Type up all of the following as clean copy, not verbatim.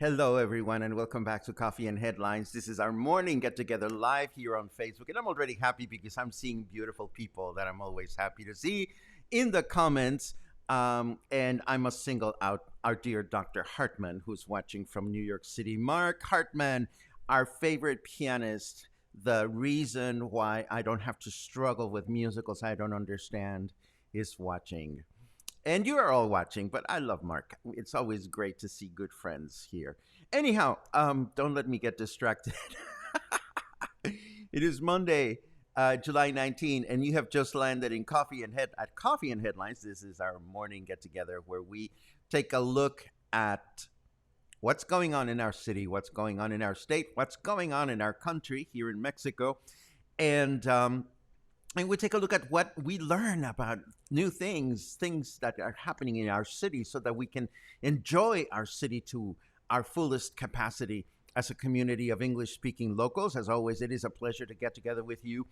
Hello, everyone, and welcome back to Coffee and Headlines. This is our morning get together live here on Facebook, and I'm already happy because I'm seeing beautiful people that I'm always happy to see in the comments. And I must single out our dear Dr. Hartman, who's watching from New York City. Mark Hartman, our favorite pianist, the reason why I don't have to struggle with musicals I don't understand, is watching. And you are all watching, but I love Mark. It's always great to see good friends here. Anyhow, don't let me get distracted. It is Monday, July 19, and you have just landed in Coffee and Headlines. This is our morning get together where we take a look at what's going on in our city, what's going on in our state, what's going on in our country here in Mexico, and we take a look at what we learn about new things that are happening in our city so that we can enjoy our city to our fullest capacity as a community of English-speaking locals. As always, it is a pleasure to get together with you.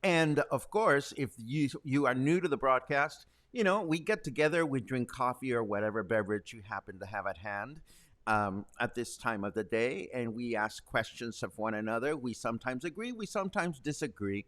And of course, if you are new to the broadcast, we get together, we drink coffee or whatever beverage you happen to have at hand at this time of the day, and we ask questions of one another. We sometimes agree, we sometimes disagree.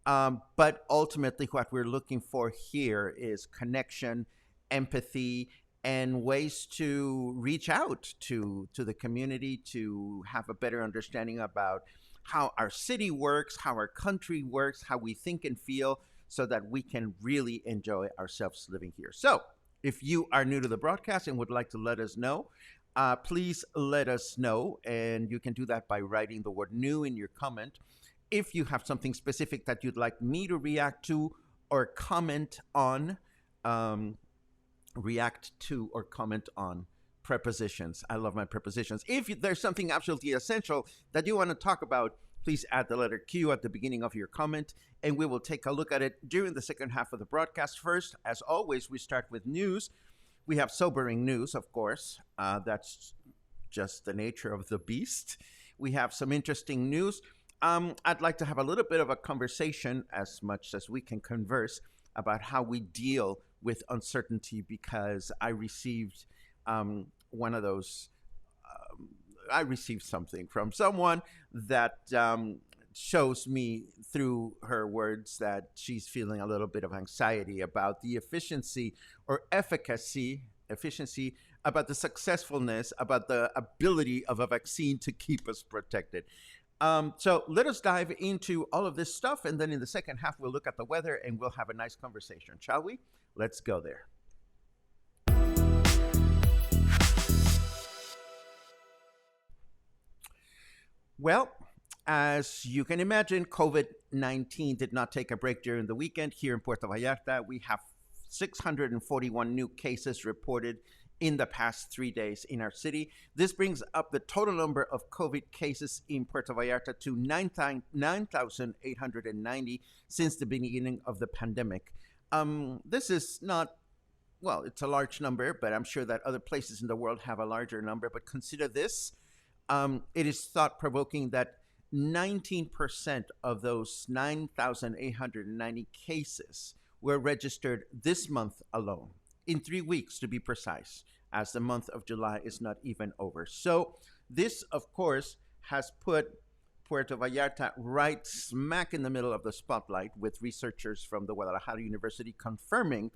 But ultimately, what we're looking for here is connection, empathy, and ways to reach out to the community to have a better understanding about how our city works, how our country works, how we think and feel, so that we can really enjoy ourselves living here. So, if you are new to the broadcast and would like to let us know, please let us know. And you can do that by writing the word new in your comment. If you have something specific that you'd like me to react to or comment on, prepositions. I love my prepositions. If there's something absolutely essential that you want to talk about, please add the letter Q at the beginning of your comment, and we will take a look at it during the second half of the broadcast. First, as always, we start with news. We have sobering news, of course. That's just the nature of the beast. We have some interesting news. I'd like to have a little bit of a conversation, as much as we can converse, about how we deal with uncertainty, because I received one of those. I received something from someone that shows me through her words that she's feeling a little bit of anxiety about the efficiency, about the successfulness, about the ability of a vaccine to keep us protected. So let us dive into all of this stuff, and then in the second half, we'll look at the weather and we'll have a nice conversation, shall we? Let's go there. Well, as you can imagine, COVID-19 did not take a break during the weekend. Here in Puerto Vallarta, we have 641 new cases reported in the past 3 days in our city. This brings up the total number of COVID cases in Puerto Vallarta to 9,890 since the beginning of the pandemic. This is not well, it's a large number, but I'm sure that other places in the world have a larger number. But consider this, it is thought provoking that 19% of those 9,890 cases were registered this month alone, in 3 weeks to be precise, as the month of July is not even over. So, this, of course, has put Puerto Vallarta right smack in the middle of the spotlight, with researchers from the Guadalajara University confirming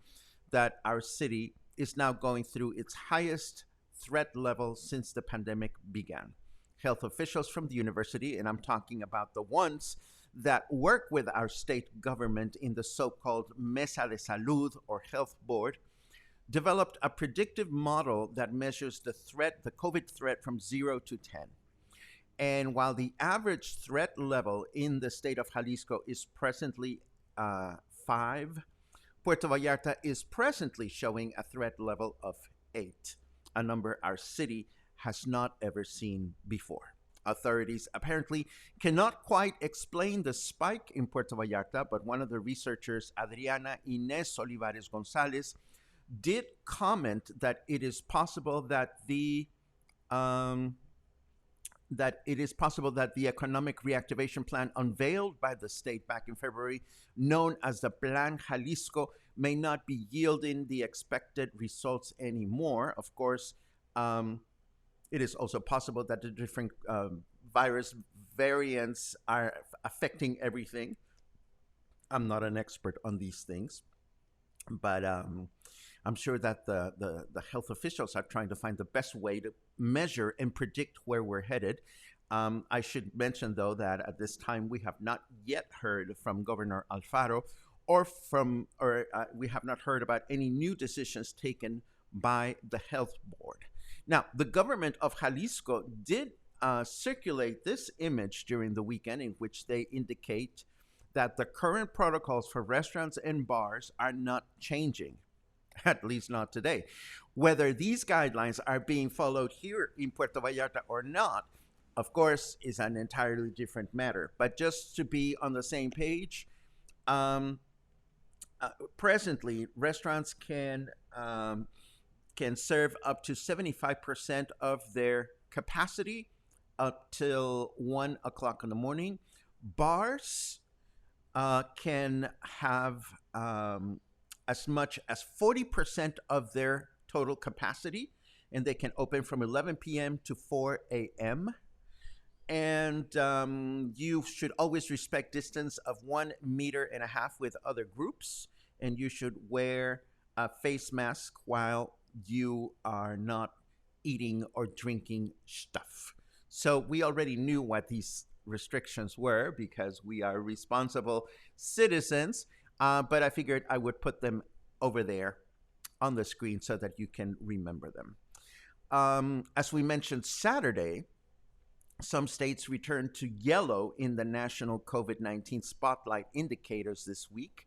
that our city is now going through its highest threat level since the pandemic began. Health officials from the university, and I'm talking about the ones that work with our state government in the so called Mesa de Salud or Health Board, developed a predictive model that measures the COVID threat from 0 to 10. And while the average threat level in the state of Jalisco is presently 5, Puerto Vallarta is presently showing a threat level of 8, a number our city has not ever seen before. Authorities apparently cannot quite explain the spike in Puerto Vallarta, but one of the researchers, Adriana Inés Olivares Gonzalez, did comment that it is possible that the economic reactivation plan unveiled by the state back in February, known as the Plan Jalisco, may not be yielding the expected results anymore. Of course, it is also possible that the different virus variants are affecting everything. I'm not an expert on these things, but I'm sure that the health officials are trying to find the best way to measure and predict where we're headed. I should mention, though, that at this time we have not yet heard from Governor Alfaro, or we have not heard about any new decisions taken by the health board. Now, the government of Jalisco did circulate this image during the weekend, in which they indicate that the current protocols for restaurants and bars are not changing, at least not today. Whether these guidelines are being followed here in Puerto Vallarta or not, of course, is an entirely different matter. But just to be on the same page, presently, restaurants can serve up to 75% of their capacity up till 1 o'clock in the morning. Bars can have as much as 40% of their total capacity, and they can open from 11 p.m. to 4 a.m. And you should always respect distance of 1.5 meters with other groups, and you should wear a face mask while you are not eating or drinking stuff. So we already knew what these restrictions were because we are responsible citizens, but I figured I would put them over there on the screen so that you can remember them. As we mentioned Saturday, some states returned to yellow in the national COVID-19 spotlight indicators this week.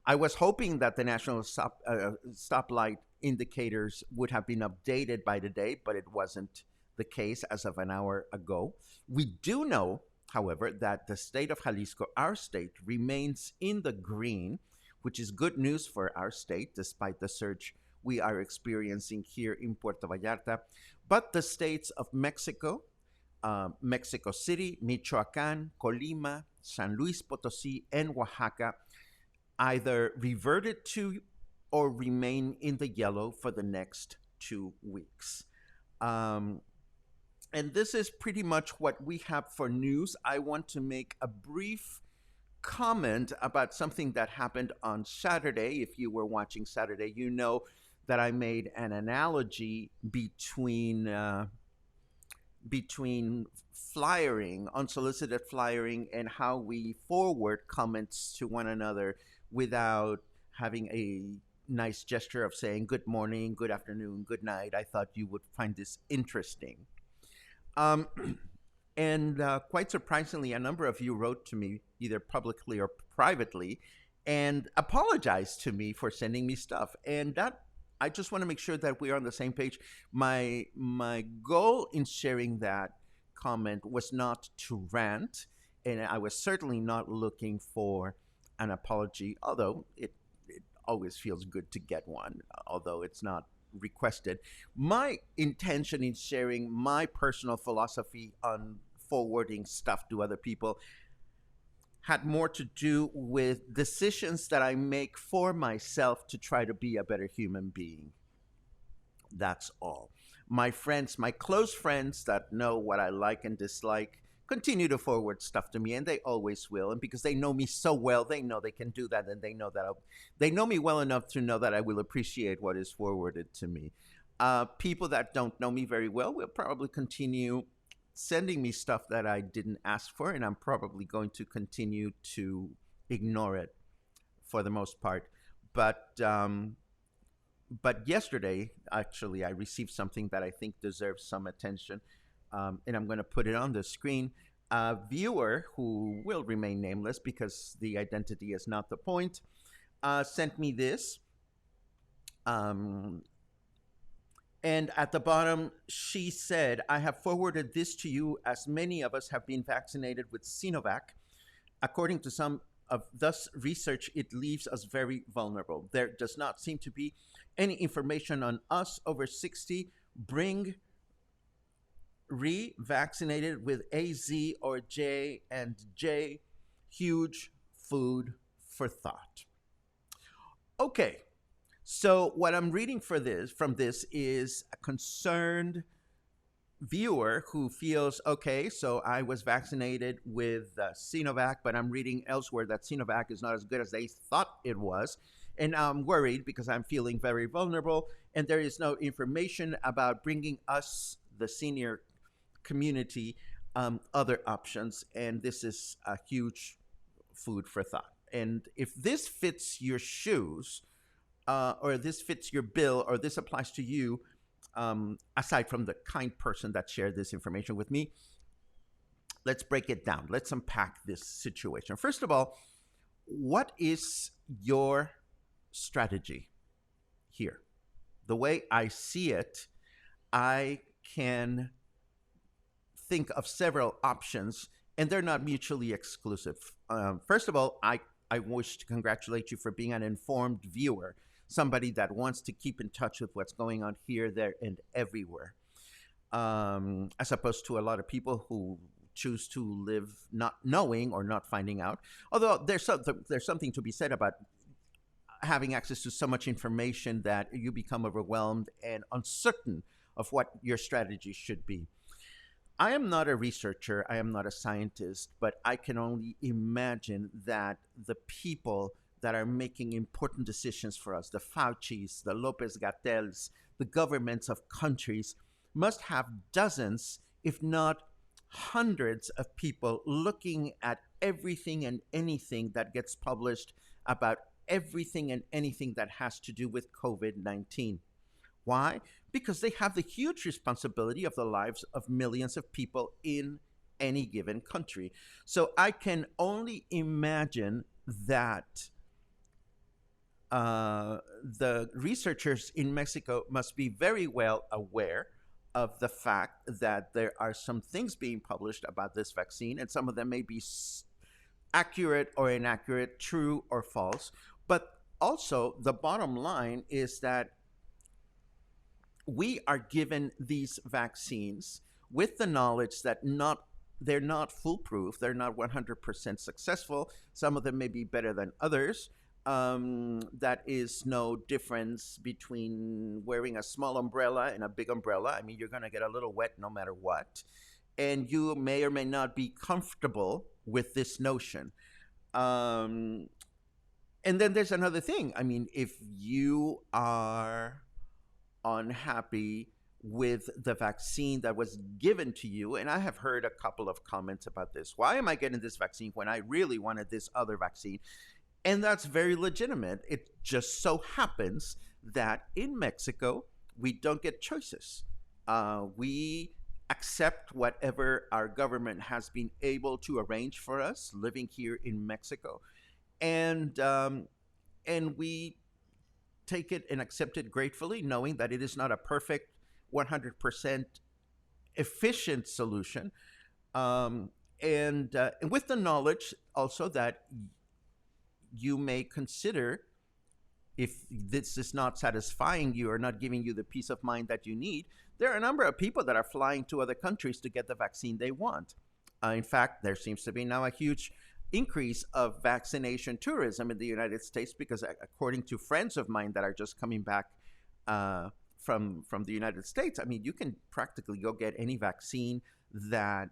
I was hoping that the national stoplight indicators would have been updated by today, but it wasn't the case as of an hour ago. We do know, however, that the state of Jalisco, our state, remains in the green, which is good news for our state, despite the surge we are experiencing here in Puerto Vallarta. But the states of Mexico, Mexico City, Michoacán, Colima, San Luis Potosí, and Oaxaca either reverted to or remain in the yellow for the next 2 weeks. And this is pretty much what we have for news. I want to make a brief comment about something that happened on Saturday. If you were watching Saturday, you know that I made an analogy between flyering, unsolicited flyering, and how we forward comments to one another without having a nice gesture of saying good morning, good afternoon, good night. I thought you would find this interesting. And quite surprisingly, a number of you wrote to me, either publicly or privately, and apologized to me for sending me stuff. And that, I just want to make sure that we are on the same page. My goal in sharing that comment was not to rant, and I was certainly not looking for an apology, although it always feels good to get one, although it's not requested. My intention in sharing my personal philosophy on forwarding stuff to other people had more to do with decisions that I make for myself to try to be a better human being. That's all. My friends, my close friends that know what I like and dislike, continue to forward stuff to me, and they always will. And because they know me so well, they know they can do that, and they know that they know me well enough to know that I will appreciate what is forwarded to me. People that don't know me very well will probably continue sending me stuff that I didn't ask for, and I'm probably going to continue to ignore it for the most part. But but yesterday, actually, I received something that I think deserves some attention, and I'm going to put it on the screen. A viewer who will remain nameless because the identity is not the point sent me this. Um, and at the bottom, she said, I have forwarded this to you as many of us have been vaccinated with Sinovac. According to some of thus research, it leaves us very vulnerable. There does not seem to be any information on us over 60 bring re-vaccinated with AZ or J and J. Huge food for thought. Okay, so what I'm reading for this from this is a concerned viewer who feels okay, so I was vaccinated with Sinovac, but I'm reading elsewhere that Sinovac is not as good as they thought it was. And I'm worried because I'm feeling very vulnerable, and there is no information about bringing us, the senior community, other options. And this is a huge food for thought. And if this fits your shoes, or this fits your bill, or this applies to you, aside from the kind person that shared this information with me, let's break it down. Let's unpack this situation. First of all, what is your strategy here? The way I see it, I can think of several options, and they're not mutually exclusive. First of all, I wish to congratulate you for being an informed viewer, somebody that wants to keep in touch with what's going on here, there, and everywhere, as opposed to a lot of people who choose to live not knowing or not finding out. Although there's something to be said about having access to so much information that you become overwhelmed and uncertain of what your strategy should be. I am not a researcher, I am not a scientist, but I can only imagine that the people that are making important decisions for us, the Faucis, the Lopez Gattels, the governments of countries, must have dozens, if not hundreds of people looking at everything and anything that gets published about everything and anything that has to do with COVID-19. Why? Because they have the huge responsibility of the lives of millions of people in any given country. So I can only imagine that the researchers in Mexico must be very well aware of the fact that there are some things being published about this vaccine, and some of them may be accurate or inaccurate, true or false. But also, the bottom line is that we are given these vaccines with the knowledge that they're not foolproof, they're not 100% successful. Some of them may be better than others. That is no difference between wearing a small umbrella and a big umbrella. I mean, you're going to get a little wet no matter what. And you may or may not be comfortable with this notion. And then there's another thing. I mean, if you are unhappy with the vaccine that was given to you, and I have heard a couple of comments about this. Why am I getting this vaccine when I really wanted this other vaccine? And that's very legitimate. It just so happens that in Mexico, we don't get choices. We accept whatever our government has been able to arrange for us living here in Mexico. And we take it and accept it gratefully, knowing that it is not a perfect 100% efficient solution. And with the knowledge also that you may consider if this is not satisfying you or not giving you the peace of mind that you need, there are a number of people that are flying to other countries to get the vaccine they want. In fact, there seems to be now a huge increase of vaccination tourism in the United States because, according to friends of mine that are just coming back from the United States, I mean, you can practically go get any vaccine that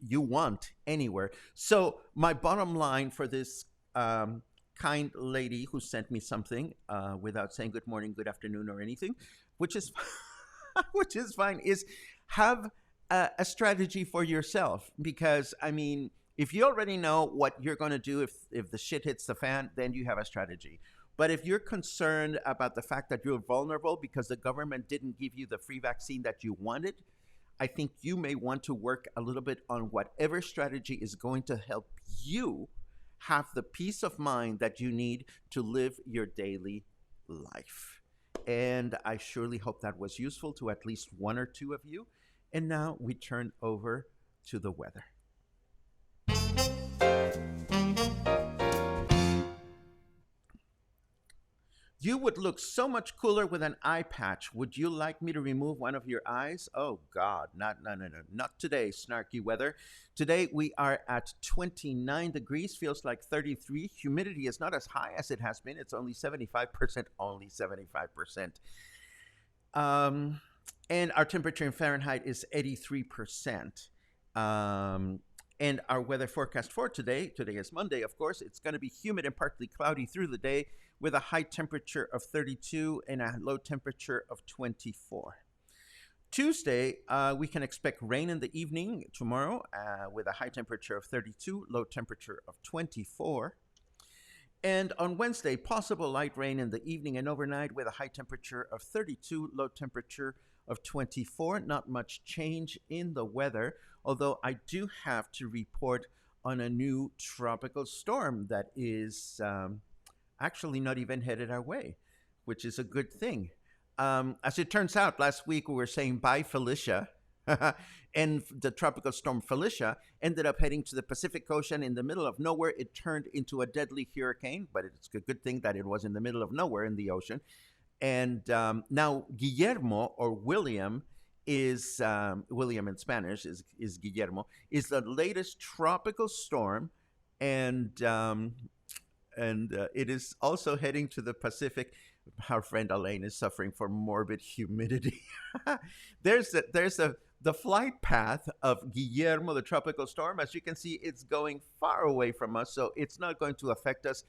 you want anywhere. So my bottom line for this kind lady who sent me something without saying good morning, good afternoon, or anything, which is which is fine, is have a strategy for yourself. Because I mean, if you already know what you're going to do if the shit hits the fan, then you have a strategy. But if you're concerned about the fact that you're vulnerable because the government didn't give you the free vaccine that you wanted, I think you may want to work a little bit on whatever strategy is going to help you have the peace of mind that you need to live your daily life. And I surely hope that was useful to at least one or two of you. And now we turn over to the weather. You would look so much cooler with an eye patch. Would you like me to remove one of your eyes? Oh God, not no no no, not today, snarky weather. Today we are at 29 degrees, feels like 33. Humidity is not as high as it has been. It's only 75%, only 75%. Um, and our temperature in Fahrenheit is 83%. Um, and our weather forecast for today is Monday, of course, it's going to be humid and partly cloudy through the day with a high temperature of 32 and a low temperature of 24. Tuesday, we can expect rain in the evening tomorrow with a high temperature of 32, low temperature of 24. And on Wednesday, possible light rain in the evening and overnight with a high temperature of 32, low temperature of 24. Not much change in the weather, although I do have to report on a new tropical storm that is actually not even headed our way, which is a good thing. As it turns out, last week we were saying bye, Felicia. And the tropical storm Felicia ended up heading to the Pacific Ocean in the middle of nowhere. It turned into a deadly hurricane, but it's a good thing that it was in the middle of nowhere in the ocean. And now Guillermo, or William, is William in Spanish is Guillermo, is the latest tropical storm, and it is also heading to the Pacific. Our friend Elaine is suffering from morbid humidity. there's the flight path of Guillermo, the tropical storm. As you can see, it's going far away from us, so it's not going to affect us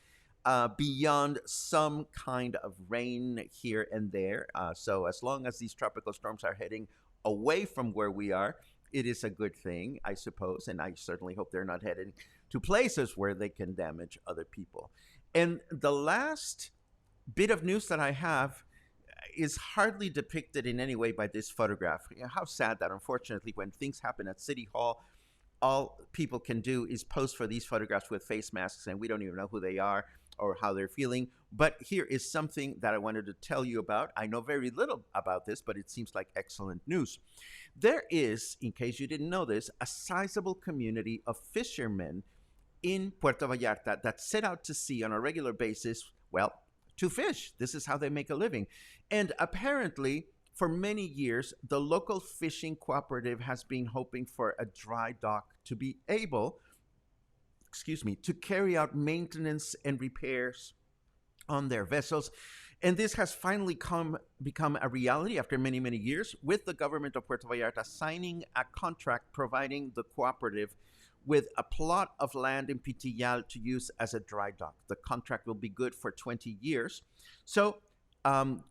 beyond some kind of rain here and there. So as long as these tropical storms are heading away from where we are, it is a good thing, I suppose. And I certainly hope they're not heading to places where they can damage other people. And the last bit of news that I have is hardly depicted in any way by this photograph. You know, how sad that, unfortunately, when things happen at City Hall, all people can do is pose for these photographs with face masks, and we don't even know who they are or how they're feeling. But here is something that I wanted to tell you about. I know very little about this, but it seems like excellent news. There is, in case you didn't know this, a sizable community of fishermen in Puerto Vallarta that set out to sea on a regular basis, well, to fish. This is how they make a living. And apparently, for many years, the local fishing cooperative has been hoping for a dry dock to be able, to carry out maintenance and repairs on their vessels. And this has finally become a reality after many, many years, with the government of Puerto Vallarta signing a contract providing the cooperative with a plot of land in Pitillal to use as a dry dock. The contract will be good for 20 years. So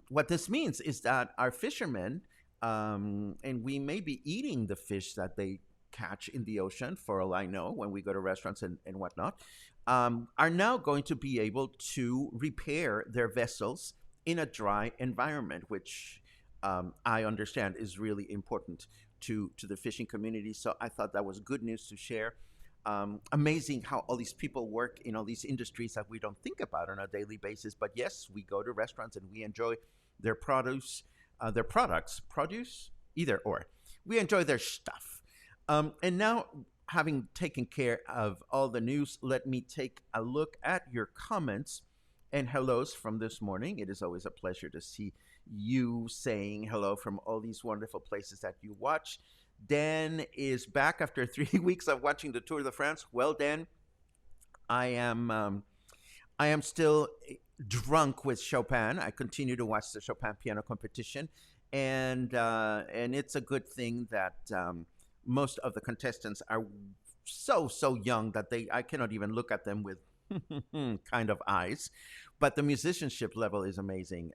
what this means is that our fishermen, and we may be eating the fish that they catch in the ocean, for all I know, when we go to restaurants and whatnot, are now going to be able to repair their vessels in a dry environment, which I understand is really important to the fishing community. So I thought that was good news to share. Amazing how all these people work in all these industries that we don't think about on a daily basis. But yes, we go to restaurants and we enjoy their products, either or. We enjoy their stuff. And now, having taken care of all the news, let me take a look at your comments and hellos from this morning. It is always a pleasure to see you saying hello from all these wonderful places that you watch. Dan is back after 3 weeks of watching the Tour de France. Well, Dan, I am I am still drunk with Chopin. I continue to watch the Chopin piano competition, and it's a good thing that most of the contestants are so young that they I cannot even look at them with kind of eyes. But the musicianship level is amazing.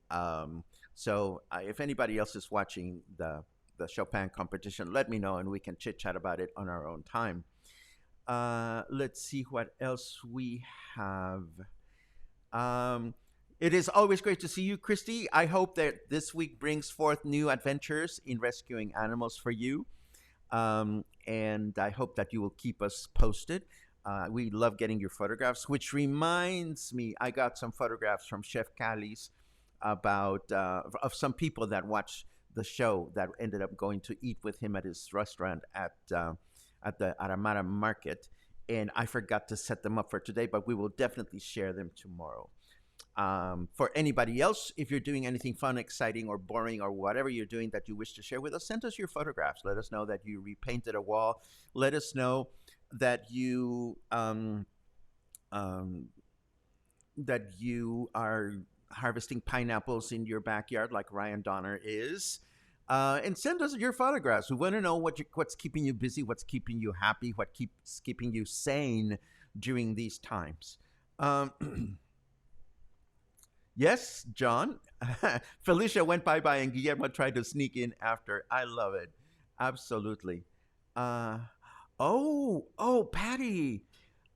So if anybody else is watching the Chopin competition, let me know and we can chit chat about it on our own time. Let's see what else we have. Um, it is always great to see you, Christy. I hope that this week brings forth new adventures in rescuing animals for you. And I hope that you will keep us posted. We love getting your photographs, which reminds me, I got some photographs from Chef Cali's about of some people that watched the show that ended up going to eat with him at his restaurant at the Aramara Market, and I forgot to set them up for today, but we will definitely share them tomorrow. For anybody else, if you're doing anything fun, exciting, or boring, or whatever you're doing that you wish to share with us, send us your photographs. Let us know that you repainted a wall. Let us know that um, you are harvesting pineapples in your backyard, like Ryan Donner is. And send us your photographs. We want to know what's keeping you busy, what's keeping you happy, what keeps keeping you sane during these times. Um, yes, John. Felicia went bye, and Guillermo tried to sneak in after. I love it. Absolutely. Uh, Patty.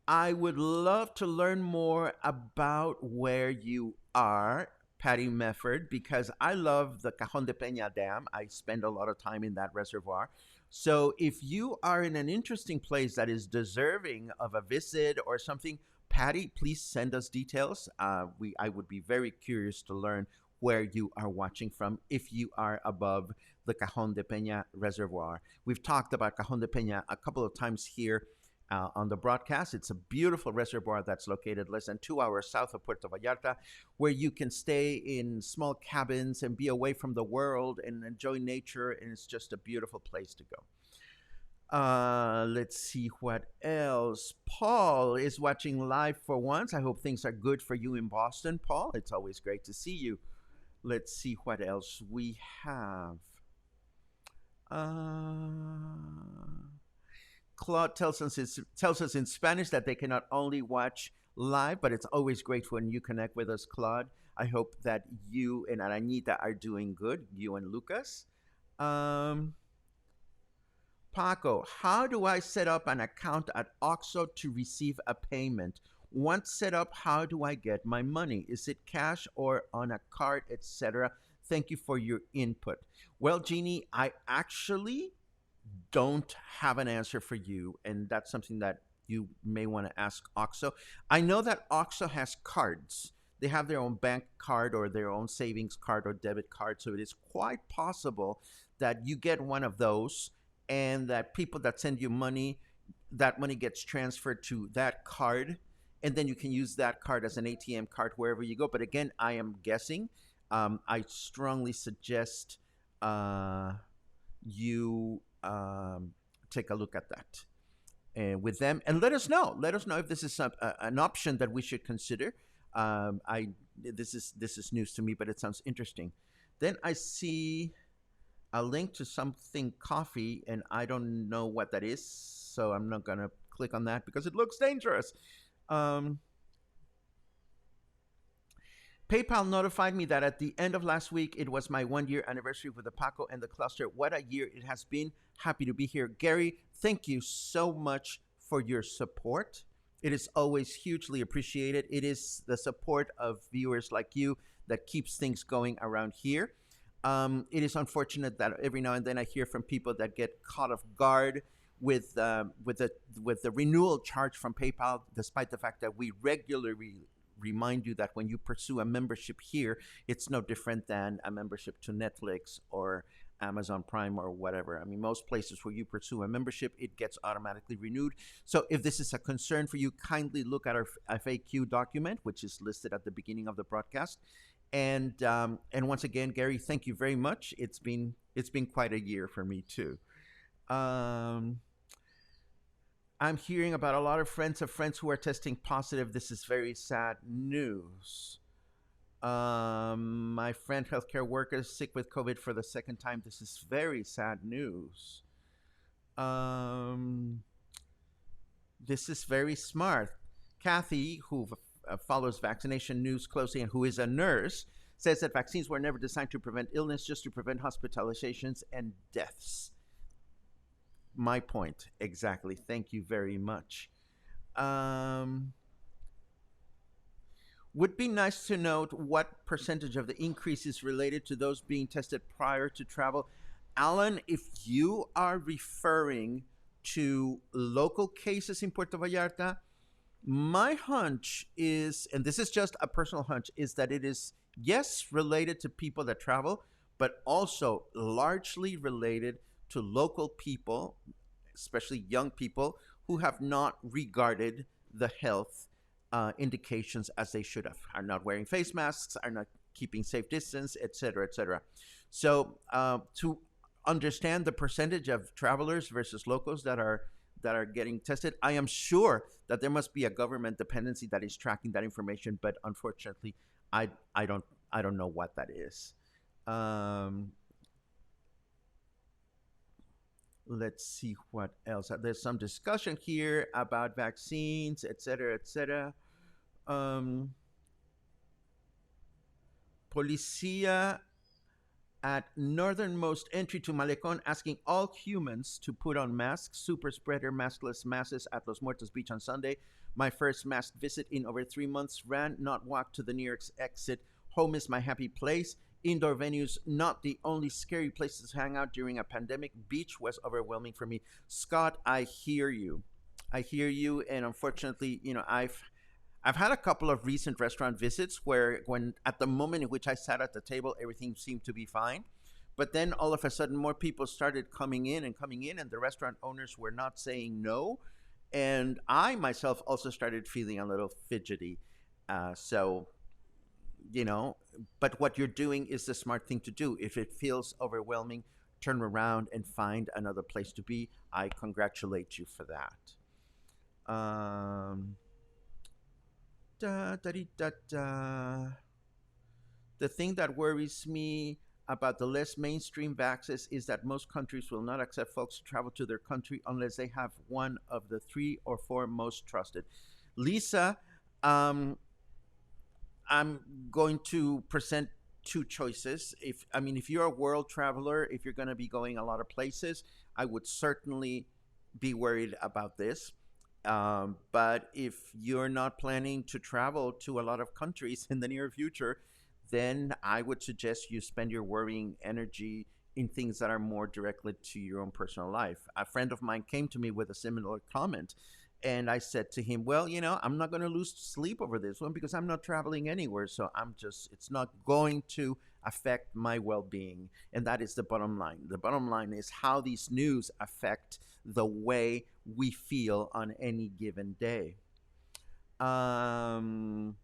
I would love to learn more about where you are, Patty Mefford, because I love the Cajon de Peña Dam. I spend a lot of time in that reservoir. So if you are in an interesting place that is deserving of a visit or something, Patty, please send us details. I would be very curious to learn where you are watching from if you are above the Cajon de Peña Reservoir. We've talked about Cajon de Peña a couple of times here on the broadcast. It's a beautiful reservoir that's located less than 2 hours south of Puerto Vallarta, where you can stay in small cabins and be away from the world and enjoy nature. And it's just a beautiful place to go. Let's see what else. Paul is watching live for once. I hope things are good for you in Boston, Paul. It's always great to see you. Let's see what else we have. Claude tells us in Spanish that they can not only watch live, but it's always great when you connect with us, Claude. I hope that you and Arañita are doing good, you and Lucas. Um, Paco, how do I set up an account at OXXO to receive a payment? Once set up, how do I get my money? Is it cash or on a card, etc.? Thank you for your input. Well, Jeannie, I actually don't have an answer for you, and that's something that you may want to ask OXXO. I know that OXXO has cards. They have their own bank card or their own savings card or debit card, so it is quite possible that you get one of those and that people that send you money, that money gets transferred to that card, and then you can use that card as an ATM card wherever you go. But again, I am guessing. I strongly suggest you take a look at that with them and let us know. Let us know if this is an option that we should consider. I this is news to me, but it sounds interesting. Then I see a link to something coffee, and I don't know what that is, so I'm not gonna click on that because it looks dangerous. Um, PayPal notified me that at the end of last week, it was my 1 year anniversary with the Paco and the cluster. What a year it has been. Happy to be here. Gary, thank you so much for your support. It is always hugely appreciated. It is the support of viewers like you that keeps things going around here. It is unfortunate that every now and then I hear from people that get caught off guard with the renewal charge from PayPal, despite the fact that we regularly remind you that when you pursue a membership here, it's no different than a membership to Netflix or Amazon Prime or whatever. I mean, most places where you pursue a membership, it gets automatically renewed. So if this is a concern for you, kindly look at our FAQ document, which is listed at the beginning of the broadcast. And once again, Gary, thank you very much. It's been quite a year for me too. Um, I'm hearing about a lot of friends who are testing positive. This is very sad news. My friend, healthcare worker, is sick with COVID for the second time. This is very sad news. Um, this is very smart. Kathy, who follows vaccination news closely and who is a nurse, says that vaccines were never designed to prevent illness, just to prevent hospitalizations and deaths. My point, exactly. Thank you very much. Um, would be nice to note what percentage of the increase is related to those being tested prior to travel. Alan, if you are referring to local cases in Puerto Vallarta, my hunch is, and this is just a personal hunch, is that it is, yes, related to people that travel, but also largely related to local people, especially young people, who have not regarded the health indications as they should have, are not wearing face masks, are not keeping safe distance, et cetera, et cetera. So to understand the percentage of travelers versus locals that are getting tested, I am sure that there must be a government dependency that is tracking that information, but unfortunately, I I don't I don't know what that is. Um, let's see what else. There's some discussion here about vaccines, et cetera, et cetera. Um, Policia at northernmost entry to Malecon asking all humans to put on masks. Super spreader maskless masses at Los Muertos Beach on Sunday. My first masked visit in over 3 months. Ran, not walked to the nearest exit. Home is my happy place. Indoor venues, not the only scary places to hang out during a pandemic. Beach was overwhelming for me. Scott, I hear you. I hear you, and unfortunately, I've had a couple of recent restaurant visits where, when at the moment in which I sat at the table, everything seemed to be fine. But then all of a sudden, more people started coming in, and the restaurant owners were not saying no. And I myself also started feeling a little fidgety. So, you know, but what you're doing is the smart thing to do. If it feels overwhelming, turn around and find another place to be. I congratulate you for that. Da, da, da, da. The thing that worries me about the less mainstream vaccines is that most countries will not accept folks to travel to their country unless they have one of the 3 or 4 most trusted. Lisa, um, I'm going to present two choices. If you're a world traveler, if you're going to be going a lot of places, I would certainly be worried about this. But if you're not planning to travel to a lot of countries in the near future, then I would suggest you spend your worrying energy in things that are more directly to your own personal life. A friend of mine came to me with a similar comment. And I said to him, well, I'm not going to lose sleep over this one because I'm not traveling anywhere. So it's not going to affect my well being. And that is the bottom line. The bottom line is how these news affect the way we feel on any given day. Um,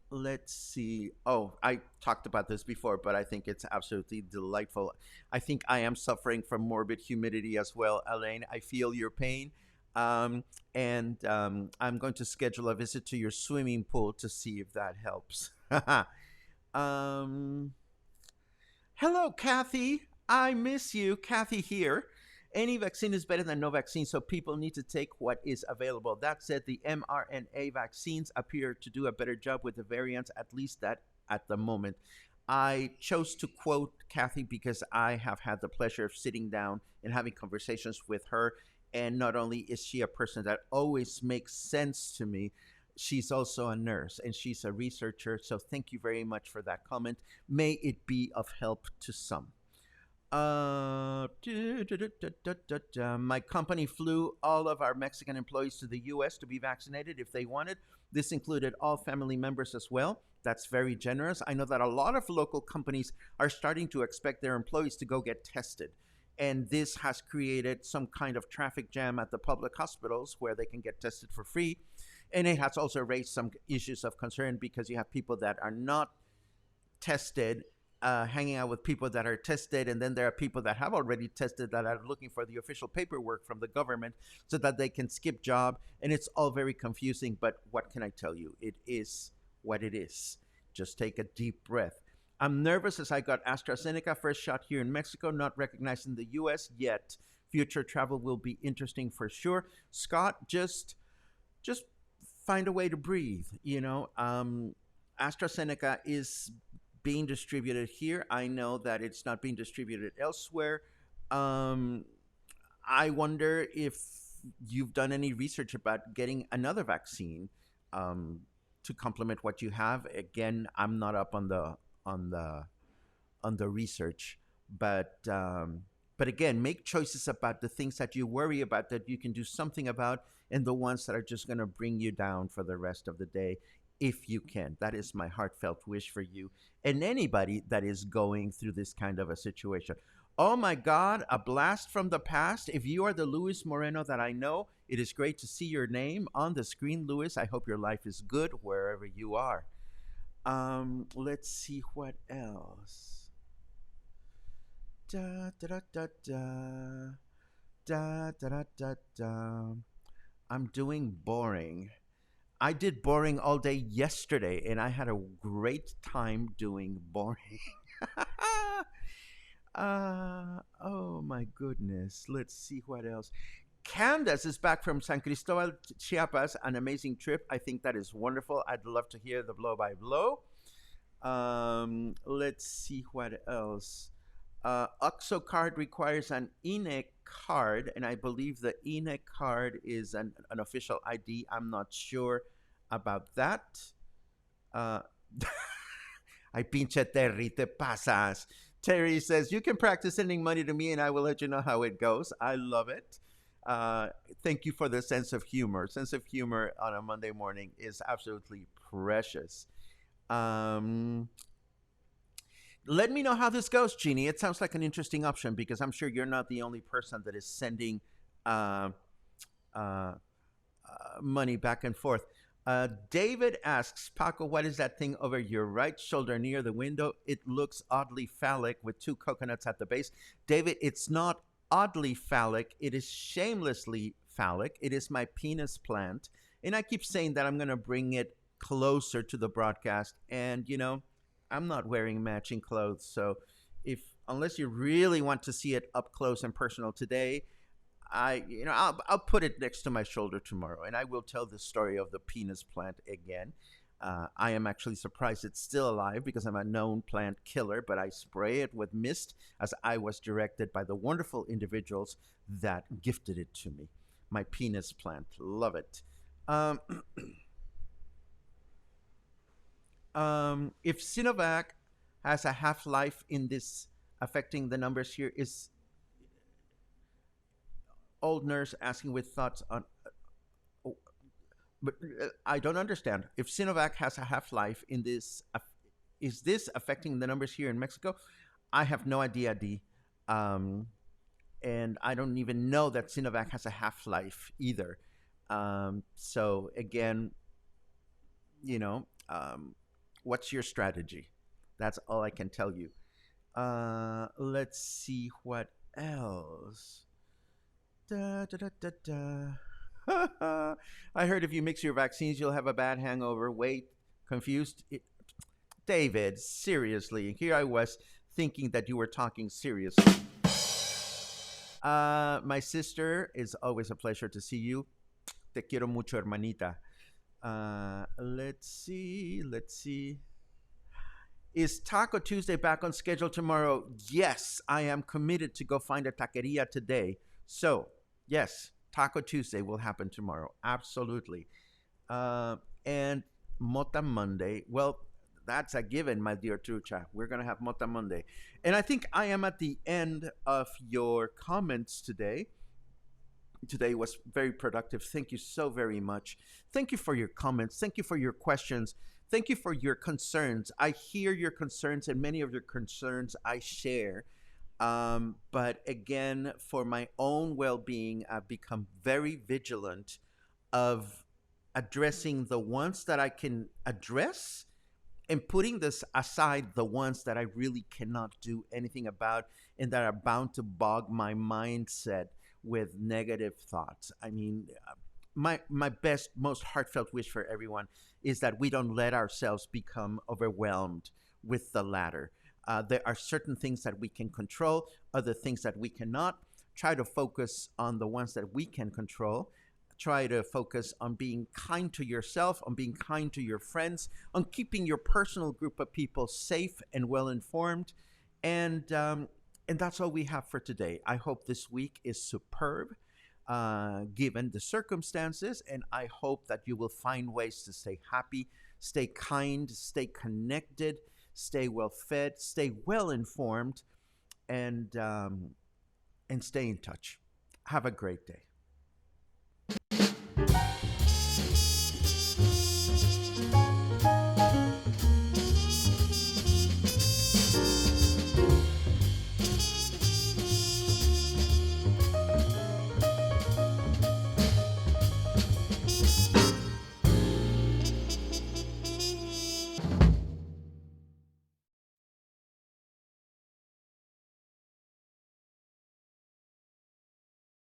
let's see. Oh, I talked about this before, but I think it's absolutely delightful. I think I am suffering from morbid humidity as well, Elaine. I feel your pain. Um, and I'm going to schedule a visit to your swimming pool to see if that helps. um, Hello, Kathy. I miss you. Kathy here. Any vaccine is better than no vaccine, so people need to take what is available. That said, the mRNA vaccines appear to do a better job with the variants, at least that at the moment. I chose to quote Kathy because I have had the pleasure of sitting down and having conversations with her. And not only is she a person that always makes sense to me, she's also a nurse and she's a researcher. So thank you very much for that comment. May it be of help to some. My company flew all of our Mexican employees to the U.S. to be vaccinated if they wanted. This included all family members as well. That's very generous. I know that a lot of local companies are starting to expect their employees to go get tested. And this has created some kind of traffic jam at the public hospitals where they can get tested for free. And it has also raised some issues of concern because you have people that are not tested, hanging out with people that are tested, and then there are people that have already tested that are looking for the official paperwork from the government so that they can skip job, and it's all very confusing. But what can I tell you? It is what it is. Just take a deep breath. I'm nervous as I got AstraZeneca first shot here in Mexico, not recognized in the US yet. Future travel will be interesting for sure. Scott, just find a way to breathe. AstraZeneca is being distributed here. I know that it's not being distributed elsewhere. Um, I wonder if you've done any research about getting another vaccine um, to complement what you have. Again, I'm not up on the on the research, but again, make choices about the things that you worry about that you can do something about, and the ones that are just going to bring you down for the rest of the day, if you can. That is my heartfelt wish for you and anybody that is going through this kind of a situation. Oh my God, a blast from the past. If you are the Luis Moreno that I know, it is great to see your name on the screen, Luis. I hope your life is good wherever you are. Let's see what else. Da da da da da da da da da da. I'm doing boring. I did boring all day yesterday, and I had a great time doing boring. Oh my goodness. Let's see what else. Candace is back from San Cristobal, Chiapas, an amazing trip. I think that is wonderful. I'd love to hear the blow by blow. Let's see what else. OXO card requires an INE card, and I believe the INE card is an official ID. I'm not sure about that. Uh, Ay, pinche Terry, te pasas. Terry says, you can practice sending money to me and I will let you know how it goes. I love it. Uh, Thank you for the sense of humor. Sense of humor on a Monday morning is absolutely precious. Um, Let me know how this goes, Jeannie. It sounds like an interesting option because I'm sure you're not the only person that is sending uh, uh, money back and forth. David asks, Paco, what is that thing over your right shoulder near the window? It looks oddly phallic with two coconuts at the base. David, it's not oddly phallic. It is shamelessly phallic. It is my penis plant. And I keep saying that I'm going to bring it closer to the broadcast. And, I'm not wearing matching clothes. So unless you really want to see it up close and personal today, I'll put it next to my shoulder tomorrow, and I will tell the story of the penis plant again. I am actually surprised it's still alive because I'm a known plant killer, but I spray it with mist as I was directed by the wonderful individuals that gifted it to me. My penis plant, love it. Um, if Sinovac has a half life in this affecting the numbers here, is old nurse asking with thoughts on. Oh, but I don't understand. If Sinovac has a half life in this, is this affecting the numbers here in Mexico? I have no idea, D. Um, and I don't even know that Sinovac has a half life either. So again, you know, what's your strategy? That's all I can tell you. Let's see what else. Da, da, da, da, da. I heard if you mix your vaccines, you'll have a bad hangover. Wait, confused? David, seriously. Here I was thinking that you were talking seriously. My sister, is always a pleasure to see you. Te quiero mucho, hermanita. Let's see. Let's see. Is Taco Tuesday back on schedule tomorrow? Yes, I am committed to go find a taqueria today. So, yes, Taco Tuesday will happen tomorrow. Absolutely. And Mota Monday. Well, That's a given, my dear Trucha. We're going to have Mota Monday. And I think I am at the end of your comments today. Today was very productive. Thank you so very much. Thank you for your comments. Thank you for your questions. Thank you for your concerns. I hear your concerns, and many of your concerns I share. But again, for my own well being, I've become very vigilant of addressing the ones that I can address and putting this aside, the ones that I really cannot do anything about and that are bound to bog my mindset with negative thoughts. I mean, my best, most heartfelt wish for everyone is that we don't let ourselves become overwhelmed with the latter. There are certain things that we can control, other things that we cannot. Try to focus on the ones that we can control. Try to focus on being kind to yourself, on being kind to your friends, on keeping your personal group of people safe and well informed. And that's all we have for today. I hope this week is superb, given the circumstances, and I hope that you will find ways to stay happy, stay kind, stay connected, stay well fed, stay well informed, and stay in touch. Have a great day.